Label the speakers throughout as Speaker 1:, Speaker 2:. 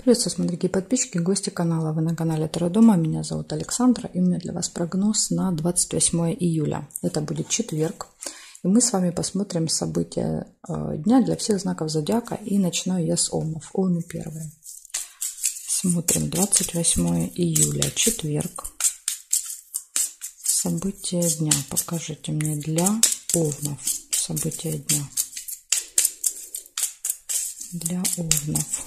Speaker 1: Приветствую, мои дорогие подписчики, гости канала. Вы на канале Таро Дома. Меня зовут Александра, и у меня для вас прогноз на 28 июля. Это будет четверг. И мы с вами посмотрим события дня для всех знаков зодиака. И начинаю я с Овнов. Овны первые. Смотрим 28 июля, четверг. События дня. Покажите мне для Овнов. События дня. Для Овнов.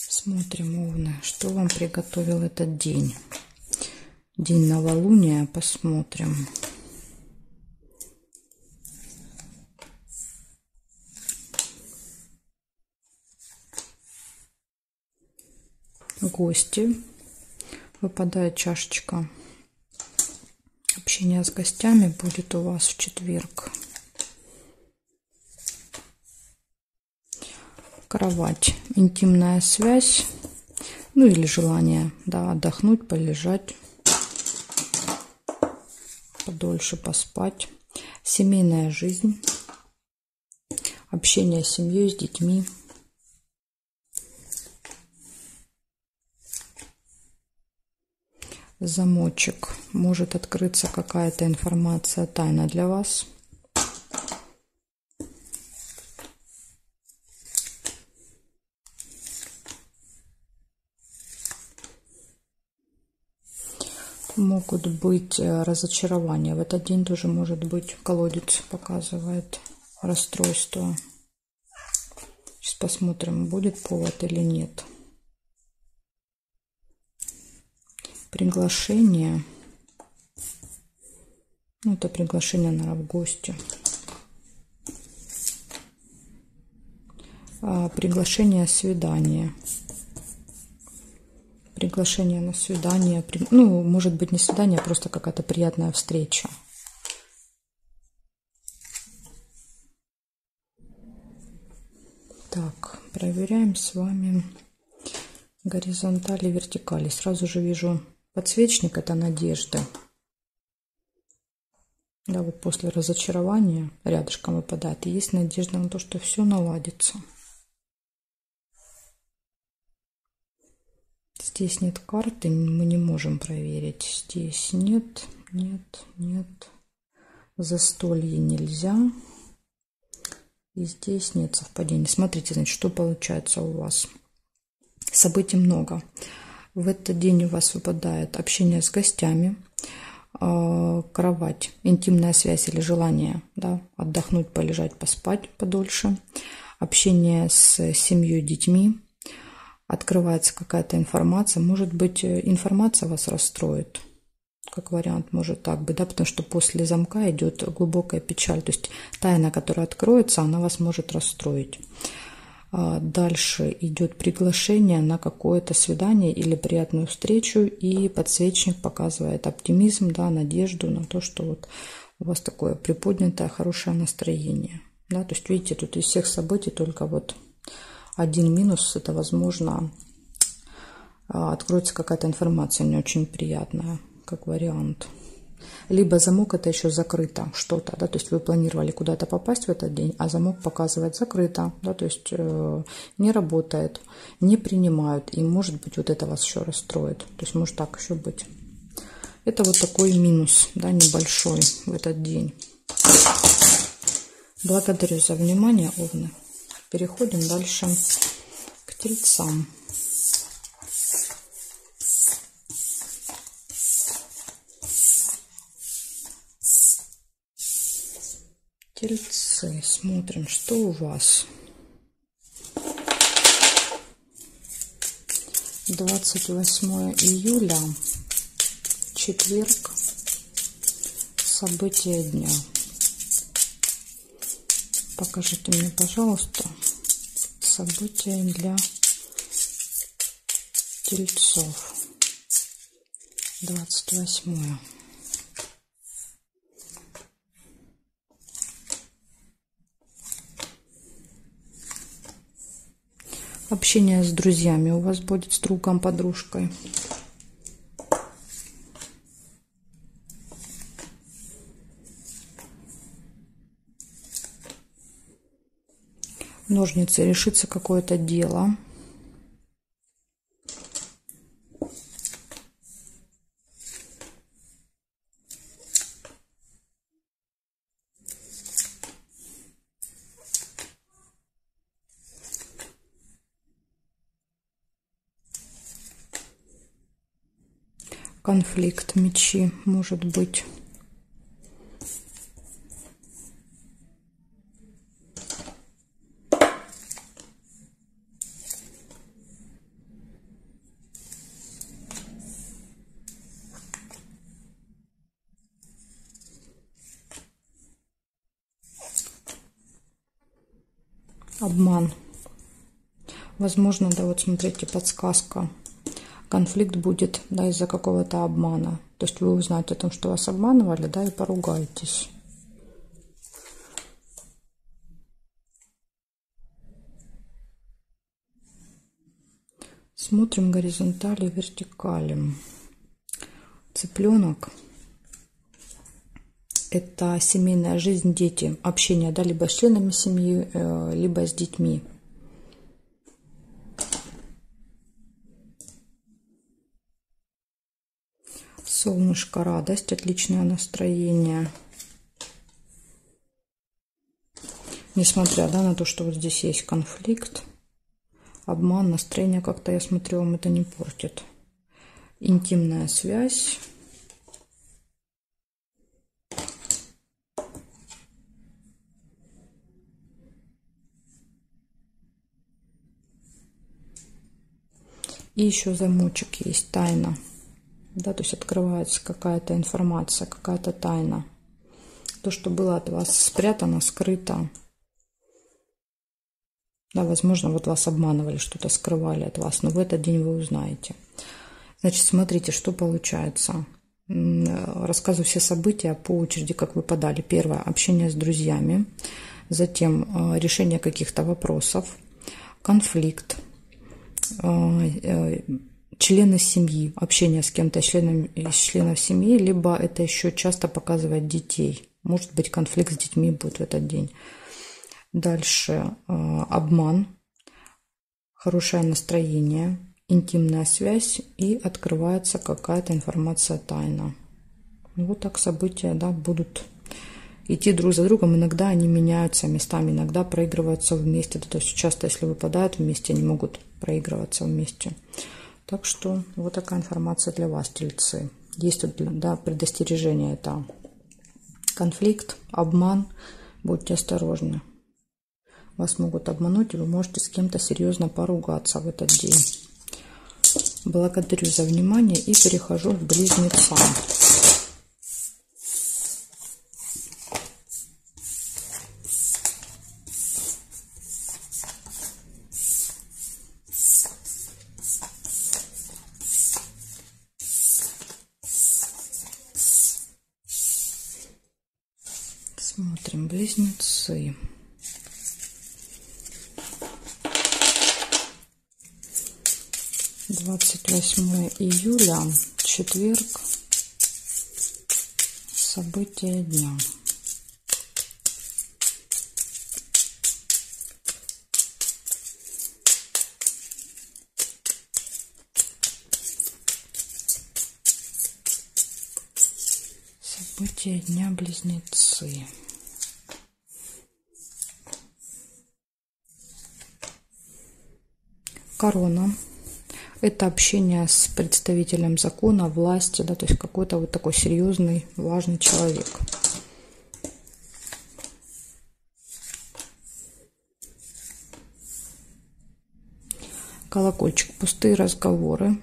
Speaker 1: Смотрим, Овны, что вам приготовил этот день. День новолуния, посмотрим. Гости. Выпадает чашечка. Общение с гостями будет у вас в четверг. Кровать, интимная связь, ну или желание, да, отдохнуть, полежать, подольше поспать. Семейная жизнь, общение с семьей, с детьми. Замочек, может открыться какая-то информация, тайна для вас. Могут быть разочарования. В этот день тоже может быть, колодец показывает расстройство. Сейчас посмотрим, будет повод или нет. Приглашение. Ну, это приглашение, наверное, в гости. Приглашение свидания. Приглашение на свидание. Ну, может быть, не свидание, а просто какая-то приятная встреча. Так, проверяем с вами горизонтали, вертикали. Сразу же вижу подсвечник, это надежда. Да, вот после разочарования рядышком выпадает. И есть надежда на то, что все наладится. Здесь нет карты, мы не можем проверить. Здесь нет, нет, нет. Застолье нельзя. И здесь нет совпадений. Смотрите, значит, что получается у вас. Событий много. В этот день у вас выпадает общение с гостями, кровать, интимная связь или желание, да, отдохнуть, полежать, поспать подольше. Общение с семьей, детьми. Открывается какая-то информация. Может быть, информация вас расстроит. Как вариант, может так быть, да, потому что после замка идет глубокая печаль. То есть тайна, которая откроется, она вас может расстроить. Дальше идет приглашение на какое-то свидание или приятную встречу. И подсвечник показывает оптимизм, да, надежду на то, что вот у вас такое приподнятое, хорошее настроение. Да, то есть, видите, тут из всех событий только вот один минус, это, возможно, откроется какая-то информация не очень приятная, как вариант. Либо замок это еще закрыто что-то, да, то есть вы планировали куда-то попасть в этот день, а замок показывает закрыто, да, то есть не работает, не принимают, и может быть вот это вас еще расстроит, то есть может так еще быть. Это вот такой минус, да, небольшой в этот день. Благодарю за внимание, Овны. Переходим дальше к Тельцам. Тельцы. Смотрим, что у вас. 28 июля, четверг. События дня. Покажите мне, пожалуйста, события для Тельцов. 28. Общение с друзьями у вас будет, с другом, подружкой. Ножницы, решится какое-то дело. Конфликт, мечи, может быть. Обман. Возможно, да, вот смотрите, подсказка. Конфликт будет, да, из-за какого-то обмана. То есть вы узнаете о том, что вас обманывали, да, и поругаетесь. Смотрим горизонтали, вертикали. Цыпленок. Это семейная жизнь, дети, общение, да, либо с членами семьи, либо с детьми. Солнышко, радость, отличное настроение. Несмотря, да, на то, что вот здесь есть конфликт, обман, настроение как-то, я смотрю, вам это не портит. Интимная связь. И еще замочек есть, тайна. Да, то есть открывается какая-то информация, какая-то тайна. То, что было от вас спрятано, скрыто. Да, возможно, вот вас обманывали, что-то скрывали от вас, но в этот день вы узнаете. Значит, смотрите, что получается. Рассказываю все события по очереди, как выпадали. Первое – общение с друзьями. Затем решение каких-то вопросов. Конфликт. Члены семьи, общение с кем-то из членов семьи, либо это еще часто показывает детей. Может быть, конфликт с детьми будет в этот день. Дальше обман, хорошее настроение, интимная связь и открывается какая-то информация, тайна. Вот так события, да, будут идти друг за другом. Иногда они меняются местами, иногда проигрываются вместе. То есть часто, если выпадают вместе, они могут проигрываться вместе. Так что вот такая информация для вас, тельцы. Есть тут, да, предостережение. Это конфликт, обман. Будьте осторожны. Вас могут обмануть, и вы можете с кем-то серьезно поругаться в этот день. Благодарю за внимание и перехожу к близнецам. Смотрим, близнецы. Двадцать 28 июля, четверг. События дня. События дня, близнецы. Корона. Это общение с представителем закона, власти, да, то есть какой-то вот такой серьезный, важный человек. Колокольчик. Пустые разговоры.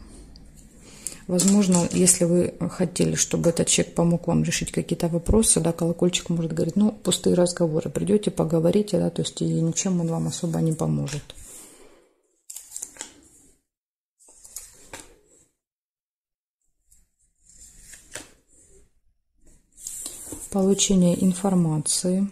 Speaker 1: Возможно, если вы хотели, чтобы этот человек помог вам решить какие-то вопросы, да, колокольчик может говорить, ну, пустые разговоры. Придете, поговорите, да, то есть и ничем он вам особо не поможет. Получение информации.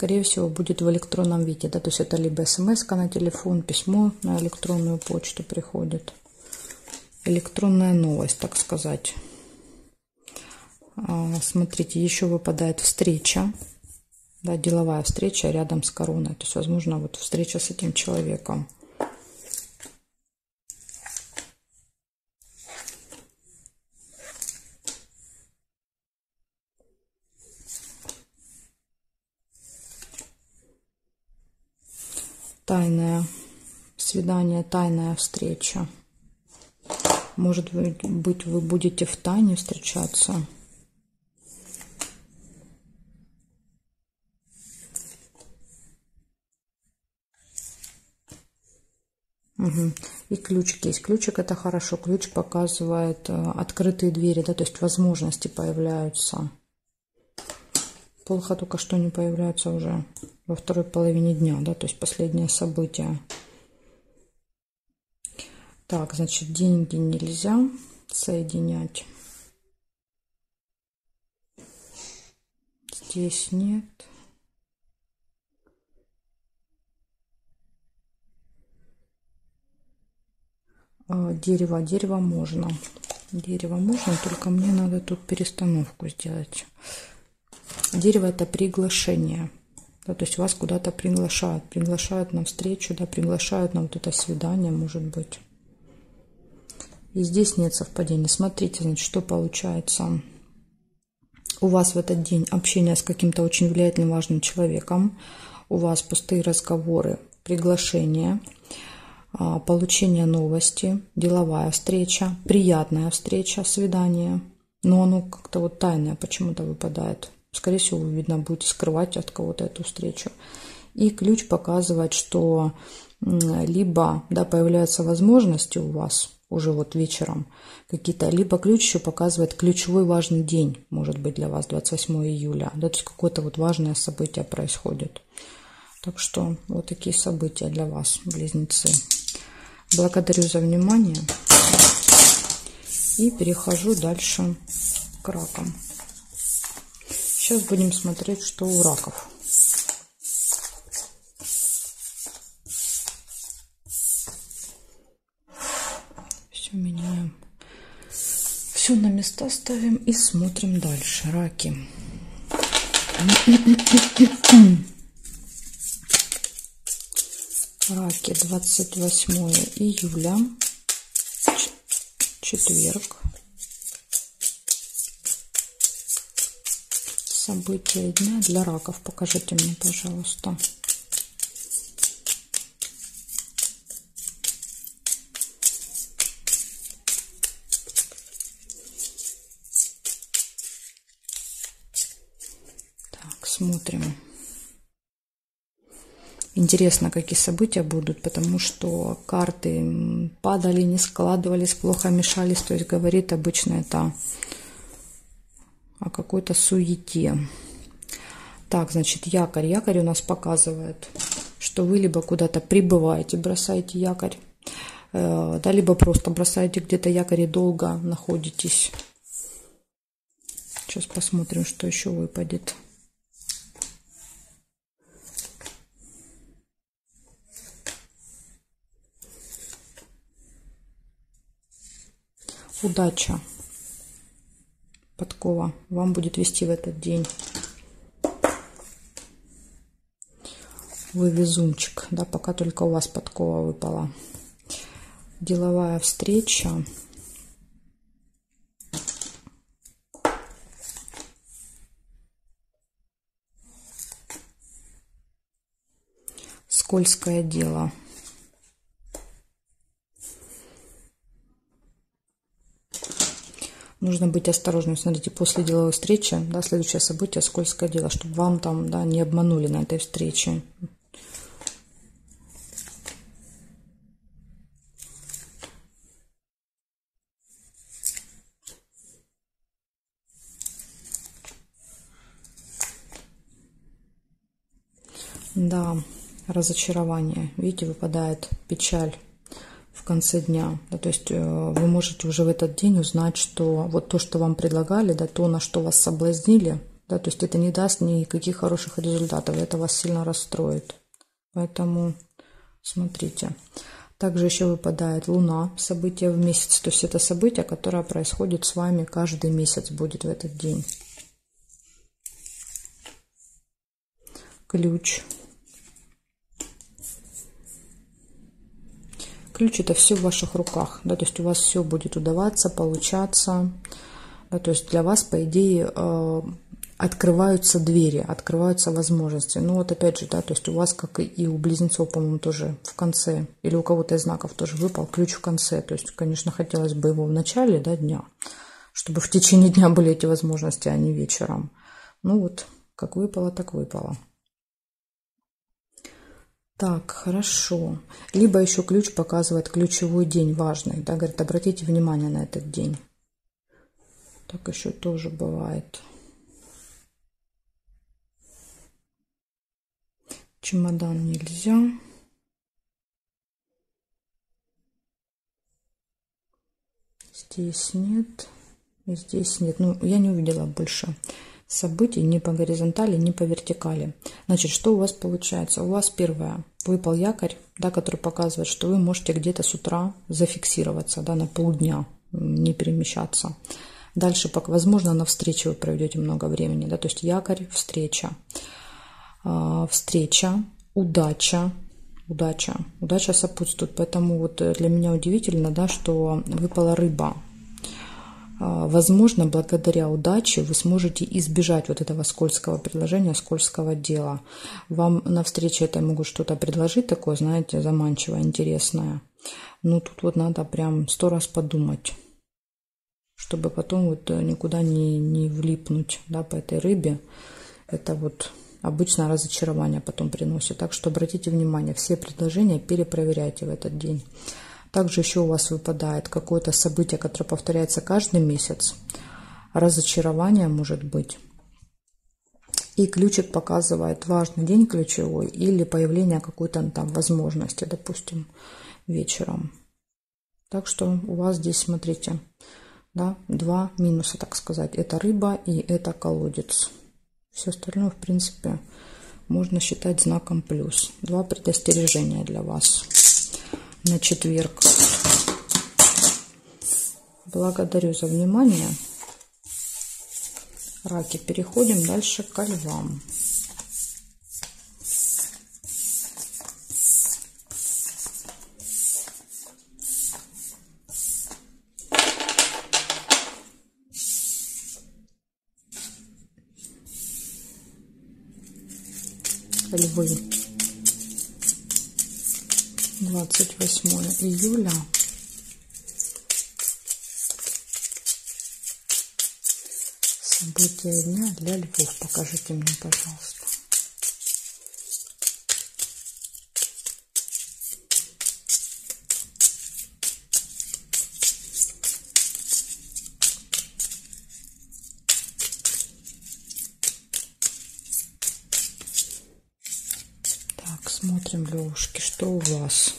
Speaker 1: скорее всего, будет в электронном виде, да, то есть это либо смс-ка на телефон, письмо на электронную почту приходит, электронная новость, так сказать. Смотрите, еще выпадает встреча, да, деловая встреча рядом с короной, то есть, возможно, вот встреча с этим человеком. Тайное свидание, тайная встреча. Может быть, вы будете в тайне встречаться. Угу. И ключик есть. Ключик — это хорошо. Ключ показывает открытые двери, да, то есть возможности появляются. Плохо только, что они появляются уже во второй половине дня, да, то есть последнее событие. Так, значит, деньги нельзя соединять. Здесь нет. Дерево можно. Дерево можно, только мне надо тут перестановку сделать. Дерево — это приглашение. Да, то есть вас куда-то приглашают. Приглашают на встречу, да, приглашают на вот это свидание, может быть. И здесь нет совпадений. Смотрите, значит, что получается. У вас в этот день общение с каким-то очень влиятельным, важным человеком. У вас пустые разговоры, приглашения, получение новости, деловая встреча, приятная встреча, свидание. Но оно как-то вот тайное почему-то выпадает. Скорее всего, вы, видно, будете скрывать от кого-то эту встречу. И ключ показывает, что либо, да, появляются возможности у вас уже вот вечером какие-то, либо ключ еще показывает ключевой важный день, может быть, для вас 28 июля. Да, то есть какое-то вот важное событие происходит. Так что вот такие события для вас, близнецы. Благодарю за внимание. И перехожу дальше к ракам. Сейчас будем смотреть, что у раков. Все меняем. Все на места ставим и смотрим дальше. Раки. Раки, 28 июля, четверг. События дня для раков. Покажите мне, пожалуйста. Так, смотрим. Интересно, какие события будут, потому что карты падали, не складывались, плохо мешались. То есть говорит обычно это о какой-то суете. Так, значит, якорь. Якорь у нас показывает, что вы либо куда-то прибываете, бросаете якорь, да, либо просто бросаете где-то якорь и долго находитесь. Сейчас посмотрим, что еще выпадет. Удача. Подкова вам будет вести в этот день. Вы везунчик, да, пока только у вас подкова выпала. Деловая встреча. Скользкое дело. Нужно быть осторожным. Смотрите, после деловой встречи, да, следующее событие — скользкое дело, чтобы вам там, да, не обманули на этой встрече. Да, разочарование. Видите, выпадает печаль в конце дня. Да, то есть вы можете уже в этот день узнать, что вот то, что вам предлагали, да, то, на что вас соблазнили, да, то есть это не даст никаких хороших результатов, это вас сильно расстроит. Поэтому смотрите. Также еще выпадает Луна, событие в месяц, то есть это событие, которое происходит с вами каждый месяц будет в этот день. Ключ. Ключ — это все в ваших руках, да, то есть у вас все будет удаваться, получаться, да, то есть для вас, по идее, открываются двери, открываются возможности. Ну вот опять же, да, то есть у вас, как и у близнецов, по-моему, тоже в конце, или у кого-то из знаков тоже выпал ключ в конце. То есть, конечно, хотелось бы его в начале, да, дня, чтобы в течение дня были эти возможности, а не вечером. Ну вот, как выпало, так выпало. Так, хорошо. Либо еще ключ показывает ключевой день, важный, да, говорит, обратите внимание на этот день. Так еще тоже бывает. Чемодан нельзя. Здесь нет. И здесь нет. Ну, я не увидела больше событий ни по горизонтали, ни по вертикали. Значит, что у вас получается? У вас первое. Выпал якорь, да, который показывает, что вы можете где-то с утра зафиксироваться, да, на полдня, не перемещаться. Дальше, возможно, на встрече вы проведете много времени, да, то есть якорь, встреча. Встреча, удача. Удача сопутствует. Поэтому вот для меня удивительно, да, что выпала рыба. Возможно, благодаря удаче вы сможете избежать вот этого скользкого предложения, скользкого дела. Вам на встрече это могут что-то предложить такое, знаете, заманчивое, интересное. Но тут вот надо прям 100 раз подумать, чтобы потом вот никуда не влипнуть, да, по этой рыбе. Это вот обычно разочарование потом приносит. Так что обратите внимание, все предложения перепроверяйте в этот день. Также еще у вас выпадает какое-то событие, которое повторяется каждый месяц. Разочарование может быть. И ключик показывает важный день ключевой или появление какой-то там возможности, допустим, вечером. Так что у вас здесь, смотрите, да, два минуса, так сказать. Это рыба и это колодец. Все остальное, в принципе, можно считать знаком плюс. Два предостережения для вас на четверг. Благодарю за внимание. Раки, переходим дальше к львам. Львы. 28 июля. События дня для львов. Покажите мне, пожалуйста. Так, смотрим, львушки, что у вас.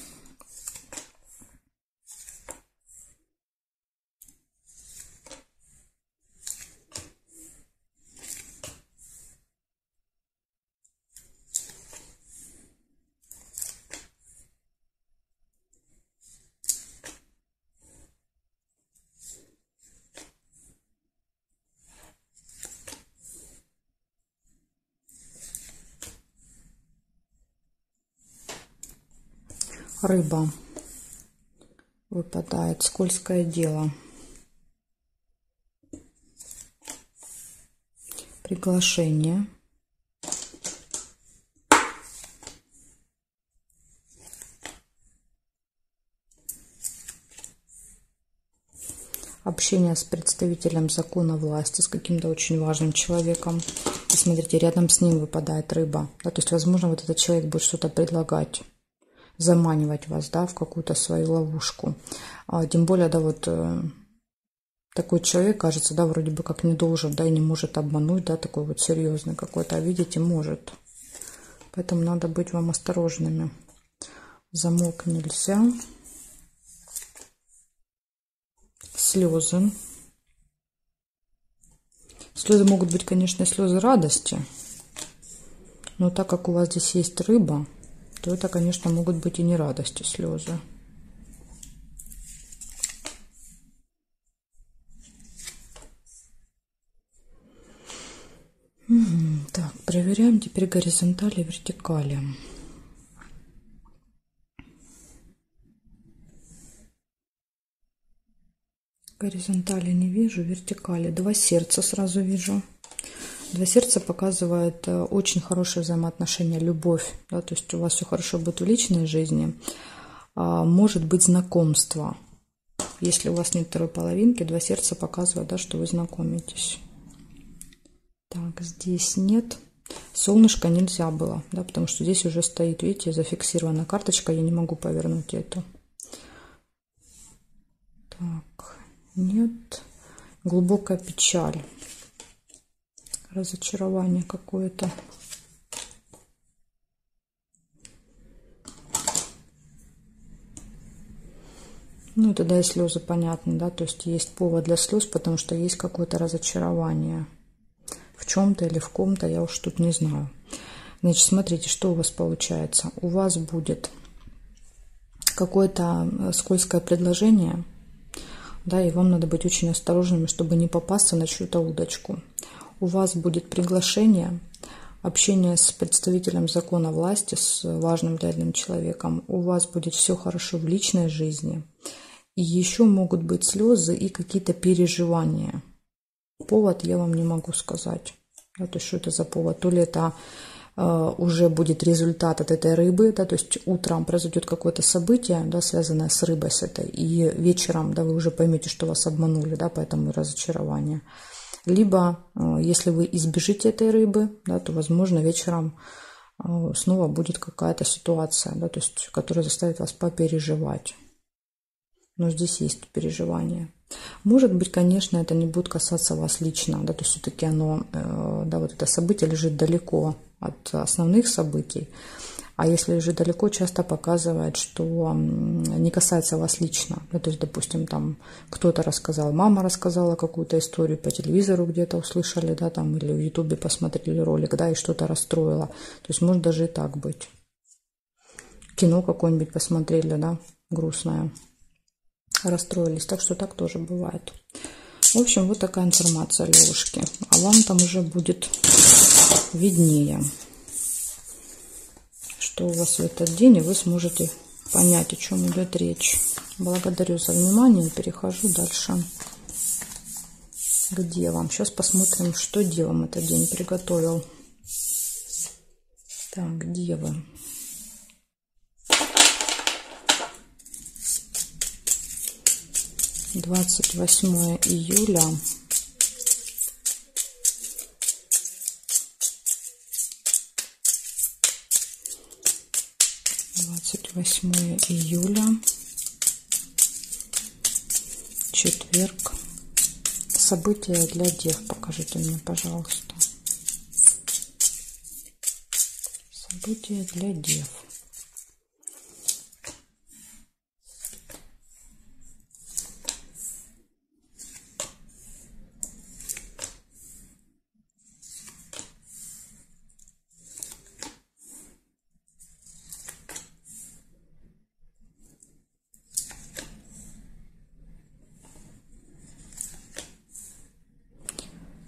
Speaker 1: Рыба. Выпадает скользкое дело. Приглашение. Общение с представителем закона власти, с каким-то очень важным человеком. И смотрите, рядом с ним выпадает рыба. Да, то есть, возможно, вот этот человек будет что-то предлагать, заманивать вас, да, в какую-то свою ловушку. Тем более, да, вот такой человек, кажется, да, вроде бы как не должен, да, и не может обмануть, да, такой вот серьезный какой-то, а видите, может. Поэтому надо быть вам осторожными. Замок нельзя. Слезы. Слезы могут быть, конечно, слезы радости, но так как у вас здесь есть рыба, то это, конечно, могут быть и не радости слезы. Так, проверяем теперь горизонтали и вертикали. Горизонтали не вижу, вертикали. Два сердца сразу вижу. Два сердца показывает очень хорошие взаимоотношения, любовь. Да, то есть у вас все хорошо будет в личной жизни. Может быть знакомство. Если у вас нет второй половинки, два сердца показывают, да, что вы знакомитесь. Так, здесь нет. Солнышко нельзя было, да, потому что здесь уже стоит, видите, зафиксирована карточка, я не могу повернуть эту. Так, нет. Глубокая печаль. Разочарование какое-то. Ну, тогда и слезы понятны, да, то есть есть повод для слез, потому что есть какое-то разочарование. В чем-то или в ком-то, я уж тут не знаю. Значит, смотрите, что у вас получается. У вас будет какое-то скользкое предложение, да, и вам надо быть очень осторожными, чтобы не попасться на чью-то удочку. У вас будет приглашение, общение с представителем закона власти, с важным для этого человеком. У вас будет все хорошо в личной жизни. И еще могут быть слезы и какие-то переживания. Повод я вам не могу сказать. Да, то есть, что это за повод? То ли это уже будет результат от этой рыбы, да, то есть утром произойдет какое-то событие, да, связанное с рыбой с этой, и вечером, да, вы уже поймете, что вас обманули, да, поэтому разочарование. Либо, если вы избежите этой рыбы, да, то, возможно, вечером снова будет какая-то ситуация, да, то есть, которая заставит вас попереживать. Но здесь есть переживания. Может быть, конечно, это не будет касаться вас лично, да, то есть все-таки оно, да, вот это событие лежит далеко от основных событий, а если лежит далеко, часто показывает, что не касается вас лично, да, то есть, допустим, там кто-то рассказал, мама рассказала какую-то историю по телевизору где-то услышали, да, там, или в Ютубе посмотрели ролик, да, и что-то расстроило, то есть может даже и так быть. Кино какое-нибудь посмотрели, да, грустное, расстроились, так что так тоже бывает. В общем, вот такая информация, Левушки. А вам там уже будет виднее, что у вас в этот день, и вы сможете понять, о чем идет речь. Благодарю за внимание. Перехожу дальше к девам. Сейчас посмотрим, что девам этот день приготовил. Так, девы. 28 июля. Четверг. События для дев. Покажите мне, пожалуйста. События для дев.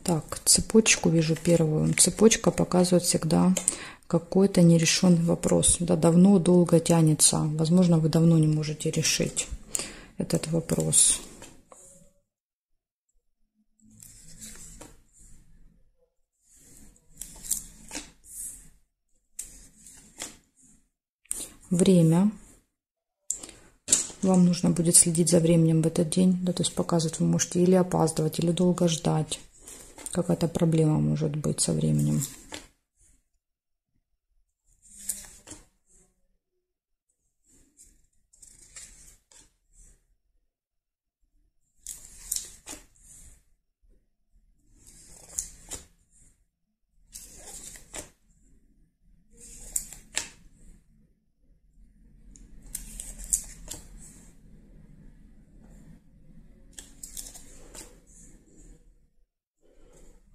Speaker 1: Так, цепочку вижу первую. Цепочка показывает всегда какой-то нерешенный вопрос. Да, давно, долго тянется. Возможно, вы давно не можете решить этот вопрос. Время. Вам нужно будет следить за временем в этот день. Да, то есть показывать вы можете или опаздывать, или долго ждать. Какая-то проблема может быть со временем.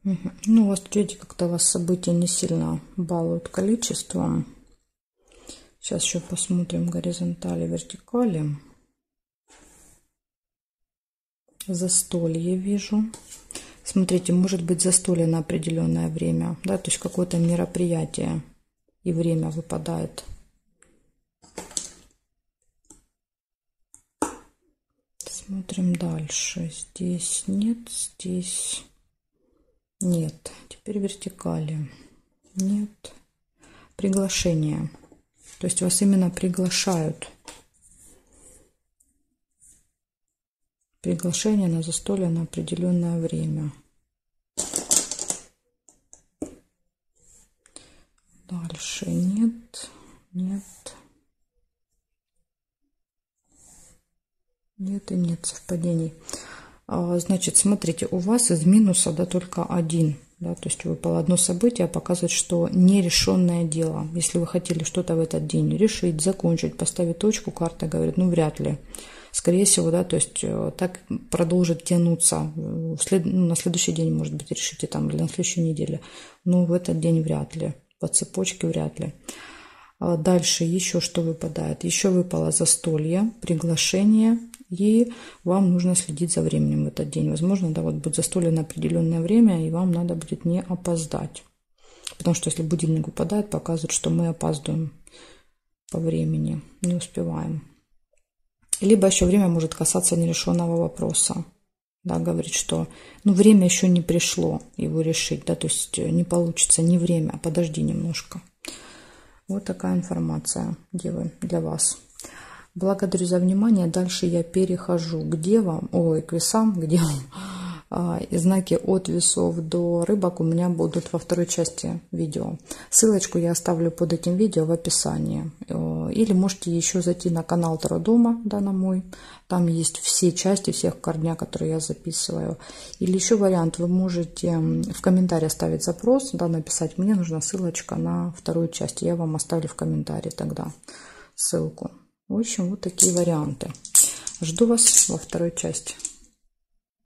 Speaker 1: Ну, у вас, видите, как-то вас события не сильно балуют количеством. Сейчас еще посмотрим горизонтали, вертикали. Застолье вижу. Смотрите, может быть застолье на определенное время, да, то есть какое-то мероприятие и время выпадает. Смотрим дальше. Здесь нет, здесь нет. Теперь вертикали. Нет. Приглашение. То есть вас именно приглашают. Приглашение на застолье на определенное время. Дальше нет, нет. Нет и нет совпадений. Значит, смотрите, у вас из минуса, да, только один. Да, то есть выпало одно событие, показывает, что нерешенное дело. Если вы хотели что-то в этот день решить, закончить, поставить точку, карта говорит, ну, вряд ли. Скорее всего, да, то есть так продолжит тянуться. На следующий день, может быть, решите там, или на следующей неделе. Но в этот день вряд ли. По цепочке вряд ли. Дальше еще что выпадает? Еще выпало застолье, приглашение. И вам нужно следить за временем в этот день. Возможно, да, вот будет застолье на определенное время, и вам надо будет не опоздать. Потому что если будильник выпадает, показывает, что мы опаздываем по времени, не успеваем. Либо еще время может касаться нерешенного вопроса. Да, говорит, что ну, время еще не пришло его решить. Да, то есть не получится, не время, подожди немножко. Вот такая информация, девы, для вас. Благодарю за внимание. Дальше я перехожу к девам, к весам, к девам. И знаки от весов до рыбок у меня будут во второй части видео. Ссылочку я оставлю под этим видео в описании. Или можете еще зайти на канал Таро Дома, да, на мой. Там есть все части, всех корня, которые я записываю. Или еще вариант, вы можете в комментарии оставить запрос, да, написать, мне нужна ссылочка на вторую часть. Я вам оставлю в комментарии тогда ссылку. В общем, вот такие варианты. Жду вас во второй части.